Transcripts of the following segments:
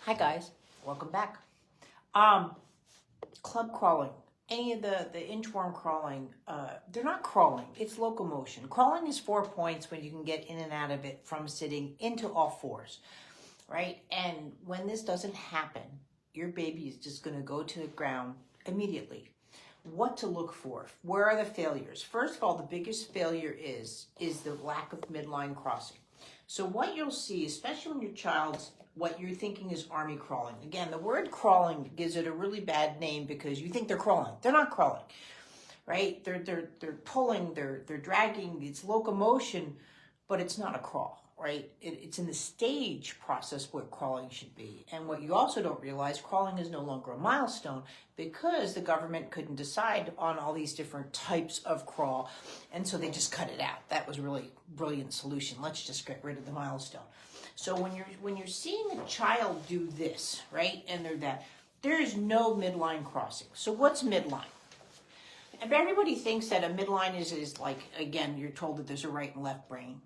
Hi guys, welcome back. Club crawling, any of the inchworm crawling, they're not crawling, it's locomotion. Crawling is 4 points when you can get in and out of it from sitting into all fours, right? And when this doesn't happen, your baby is just gonna go to the ground immediately. What to look for? Where are the failures? First of all, the biggest failure is the lack of midline crossing. So what you'll see, especially when your child's, what you're thinking is army crawling. Again, the word crawling gives it a really bad name because you think they're crawling. They're not crawling, right? They're pulling, they're dragging, it's locomotion, but it's not a crawl, right? It's in the stage process what crawling should be. And what you also don't realize, crawling is no longer a milestone because the government couldn't decide on all these different types of crawl. And so they just cut it out. That was really a brilliant solution. Let's just get rid of the milestone. So when you're seeing a child do this, right, and there is no midline crossing. So what's midline? If everybody thinks that a midline is like, again, you're told that there's a right and left brain.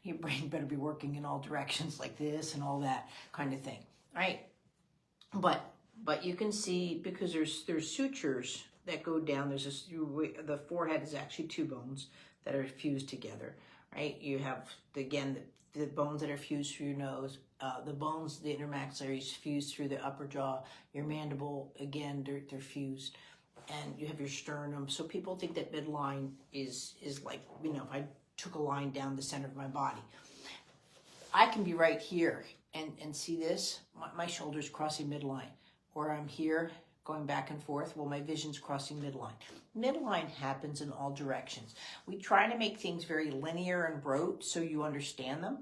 Your brain better be working in all directions like this and all that kind of thing, right? But you can see, because there's sutures that go down. The forehead is actually two bones that are fused together, right? You have, again, the bones that are fused through your nose, the bones, the intermaxillary is fused through the upper jaw, your mandible, again, they're fused, and you have your sternum. So people think that midline is like, if I took a line down the center of my body, I can be right here and see this, my shoulders crossing midline, or I'm here going back and forth, well, my vision's crossing midline. Midline happens in all directions. We try to make things very linear and rote so you understand them.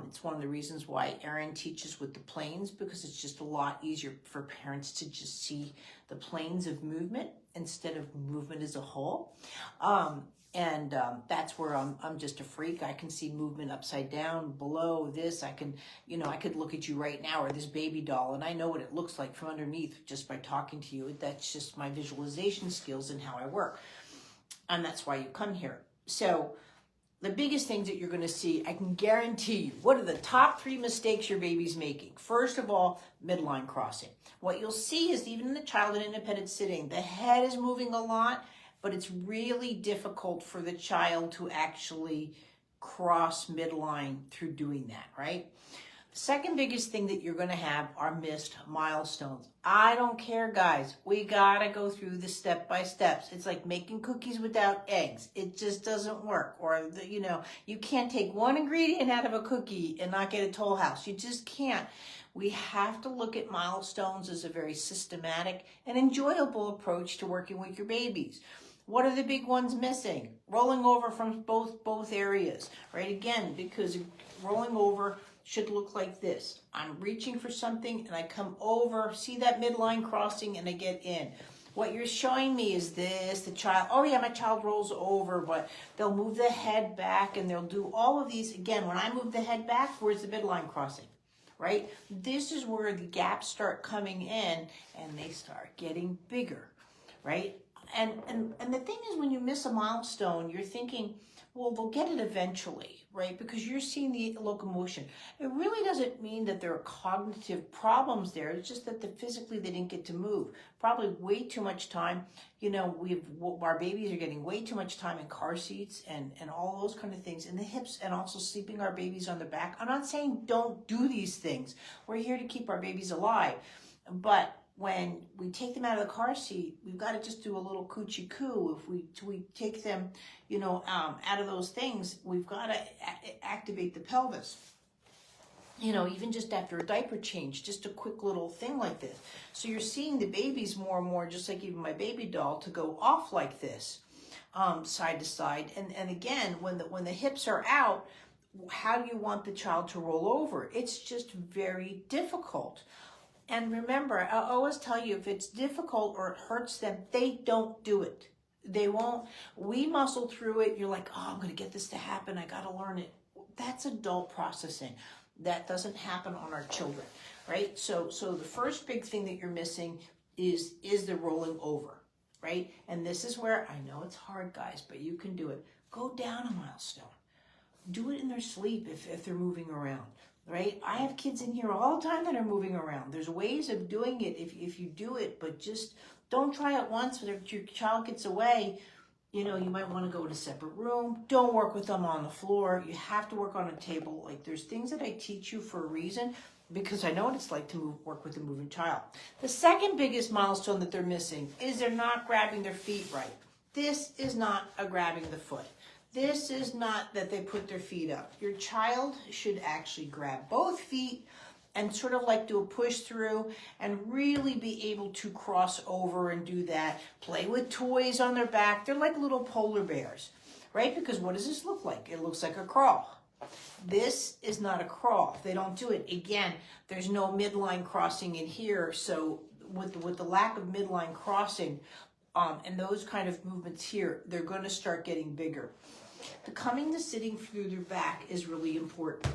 It's one of the reasons why Erin teaches with the planes, because it's just a lot easier for parents to just see the planes of movement instead of movement as a whole. That's where I'm just a freak. I can see movement upside down, below this. I could look at you right now, or this baby doll, and I know what it looks like from underneath just by talking to you. That's just my visualization skills and how I work. And that's why you come here. So the biggest things that you're going to see, I can guarantee you, what are the top 3 mistakes your baby's making? First of all, midline crossing. What you'll see is even in the child in independent sitting, the head is moving a lot, but it's really difficult for the child to actually cross midline through doing that, right? The second biggest thing that you're going to have are missed milestones. I don't care, guys. We got to go through the step-by-steps. It's like making cookies without eggs. It just doesn't work. Or, you can't take one ingredient out of a cookie and not get a Toll House. You just can't. We have to look at milestones as a very systematic and enjoyable approach to working with your babies. What are the big ones missing? Rolling over from both areas, right? Again, because rolling over should look like this. I'm reaching for something and I come over, see that midline crossing, and I get in. What you're showing me is this, the child, oh yeah, my child rolls over, but they'll move the head back and they'll do all of these. Again, when I move the head back, where's the midline crossing, right? This is where the gaps start coming in and they start getting bigger, right? And the thing is, when you miss a milestone, you're thinking, well, they'll get it eventually, right? Because you're seeing the locomotion. It really doesn't mean that there are cognitive problems there. It's just that physically they didn't get to move. Probably way too much time. Our babies are getting way too much time in car seats and all those kind of things, and the hips, and also sleeping our babies on the back. I'm not saying don't do these things. We're here to keep our babies alive. But when we take them out of the car seat, we've got to just do a little coochie coo. If we take them, out of those things, we've got to activate the pelvis. Even just after a diaper change, just a quick little thing like this. So you're seeing the babies more and more, just like even my baby doll, to go off like this, side to side. And again, when the hips are out, how do you want the child to roll over? It's just very difficult. And remember, I always tell you, if it's difficult or it hurts them, they don't do it. They won't. We muscle through it. You're like, oh, I'm going to get this to happen. I got to learn it. That's adult processing. That doesn't happen on our children, right? So the first big thing that you're missing is the rolling over, right? And this is where, I know it's hard, guys, but you can do it. Go down a milestone. Do it in their sleep if they're moving around. right? I have kids in here all the time that are moving around. There's ways of doing it if you do it, but just don't try it once. But if your child gets away, you know, you might want to go in a separate room. Don't work with them on the floor. You have to work on a table. Like, there's things that I teach you for a reason, because I know what it's like to work with a moving child. The second biggest milestone that they're missing is they're not grabbing their feet right. This is not a grabbing the foot. This is not that they put their feet up. Your child should actually grab both feet and sort of like do a push through and really be able to cross over and do that. Play with toys on their back. They're like little polar bears, right? Because what does this look like? It looks like a crawl. This is not a crawl. They don't do it. Again, there's no midline crossing in here. So with the lack of midline crossing and those kind of movements here, they're going to start getting bigger. The coming to sitting through their back is really important.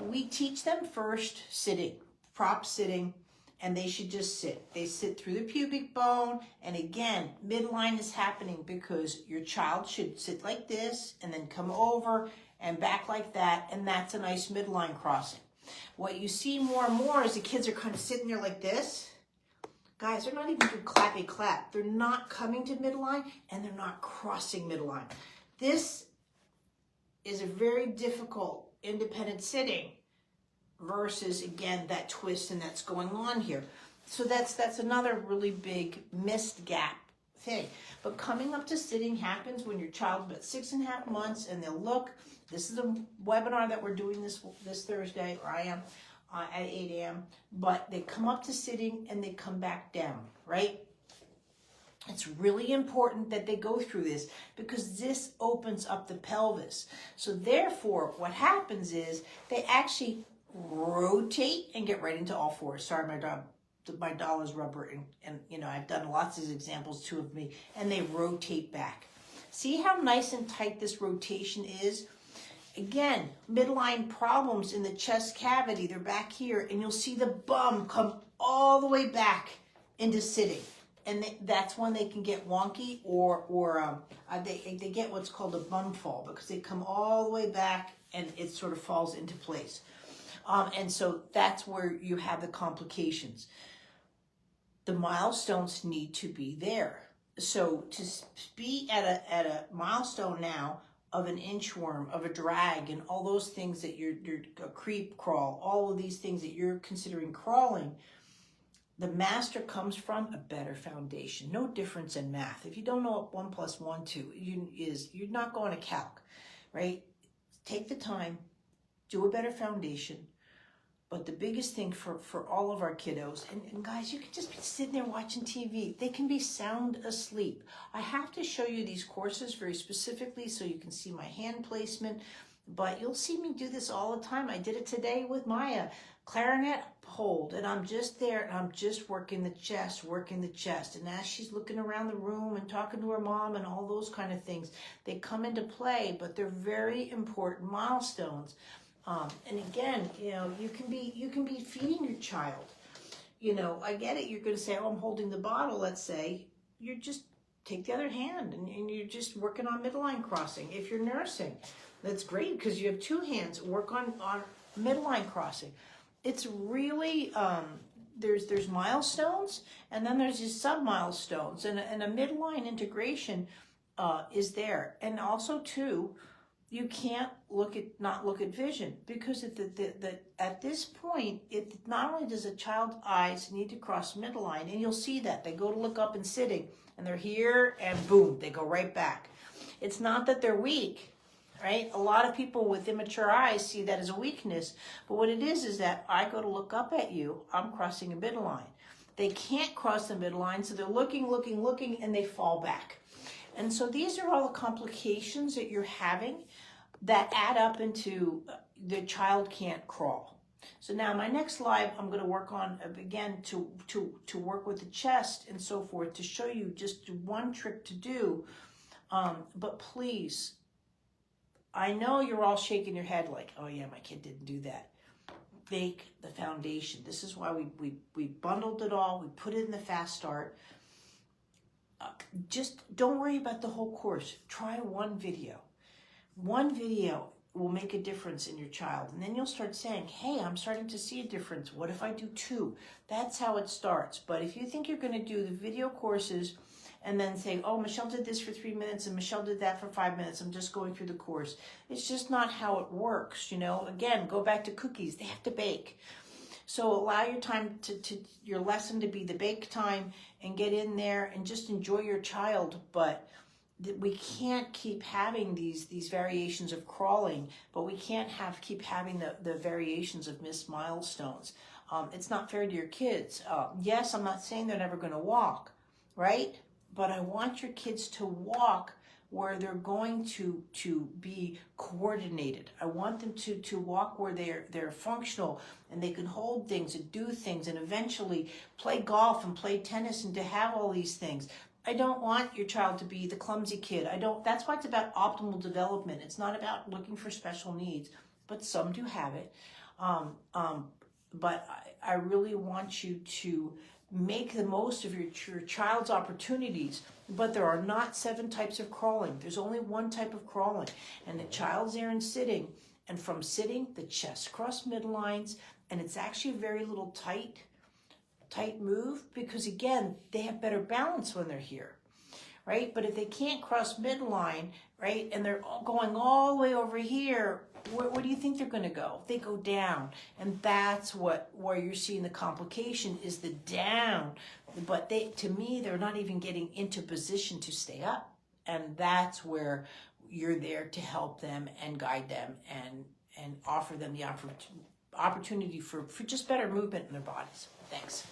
We teach them first sitting, prop sitting, and they should just sit. They sit through the pubic bone, and again, midline is happening because your child should sit like this and then come over and back like that, and that's a nice midline crossing. What you see more and more is the kids are kind of sitting there like this. Guys, they're not even doing clappy clap. They're not coming to midline, and they're not crossing midline. This is a very difficult independent sitting versus, again, that twist and that's going on here. So that's another really big missed gap thing. But coming up to sitting happens when your child's about 6.5 months, and they'll look. This is a webinar that we're doing this Thursday, or I am, at 8 a.m. But they come up to sitting and they come back down, right? It's really important that they go through this because this opens up the pelvis. So therefore, what happens is they actually rotate and get right into all fours. Sorry, my doll is rubber, and you know, I've done lots of examples too of me, and they rotate back. See how nice and tight this rotation is? Again, midline problems in the chest cavity, they're back here, and you'll see the bum come all the way back into sitting. And that's when they can get wonky, or they get what's called a bum fall, because they come all the way back and it sort of falls into place. And so that's where you have the complications. The milestones need to be there. So to be at a milestone now of an inchworm, of a drag, and all those things that you're a creep crawl, all of these things that you're considering crawling, the master comes from a better foundation. No difference in math. If you don't know what 1 + 1, 2 you're not going to calc, right? Take the time, do a better foundation. But the biggest thing for all of our kiddos, and guys, you can just be sitting there watching TV. They can be sound asleep. I have to show you these courses very specifically so you can see my hand placement, but you'll see me do this all the time. I did it today with Maya. Clarinet hold, and I'm just there, and I'm just working the chest. And as she's looking around the room and talking to her mom and all those kind of things, they come into play, but they're very important milestones. And again, you know, you can be feeding your child. You know, I get it. You're going to say, oh, I'm holding the bottle, let's say. You just take the other hand, and you're just working on midline crossing. If you're nursing, that's great because you have two hands. Work on midline crossing. It's really, there's milestones, and then there's these sub-milestones, and a midline integration is there. And also, too, you can't not look at vision, because at this point, not only does a child's eyes need to cross midline, and you'll see that. They go to look up and sitting, and they're here, and boom, they go right back. It's not that they're weak. Right? A lot of people with immature eyes see that as a weakness, but what it is that I go to look up at you, I'm crossing a midline. They can't cross the midline, so they're looking, and they fall back. And so these are all the complications that you're having that add up into the child can't crawl. So now my next live, I'm going to work on, again, to work with the chest and so forth, to show you just one trick to do. But please, I know you're all shaking your head like, oh yeah, my kid didn't do that. Bake the foundation. This is why we bundled it all. We put it in the fast start. Just don't worry about the whole course. Try one video. One video. will make a difference in your child. And then you'll start saying, hey, I'm starting to see a difference. What if I do 2? That's how it starts. But if you think you're going to do the video courses and then say, oh, Michelle did this for 3 minutes and Michelle did that for 5 minutes, I'm just going through the course. It's just not how it works, you know. Again, go back to cookies. They have to bake. So allow your time your lesson to be the bake time, and get in there and just enjoy your child. But we can't keep having these variations of crawling, but we can't keep having the variations of missed milestones. It's not fair to your kids. Yes, I'm not saying they're never going to walk, right? But I want your kids to walk where they're going to be coordinated. I want them to walk where they're functional and they can hold things and do things and eventually play golf and play tennis and to have all these things. I don't want your child to be the clumsy kid. That's why it's about optimal development. It's not about looking for special needs, but some do have it. But I really want you to make the most of your child's opportunities. But there are not 7 types of crawling. There's only 1 type of crawling. And the child's there and sitting. And from sitting, the chest cross midlines. And it's actually a very little tight move, because again, they have better balance when they're here, right? But if they can't cross midline, right, and they're going all the way over here, where do you think they're going to go? They go down. And that's where you're seeing the complication is the down. But to me, they're not even getting into position to stay up. And that's where you're there to help them and guide them and offer them the opportunity for just better movement in their bodies. Thanks.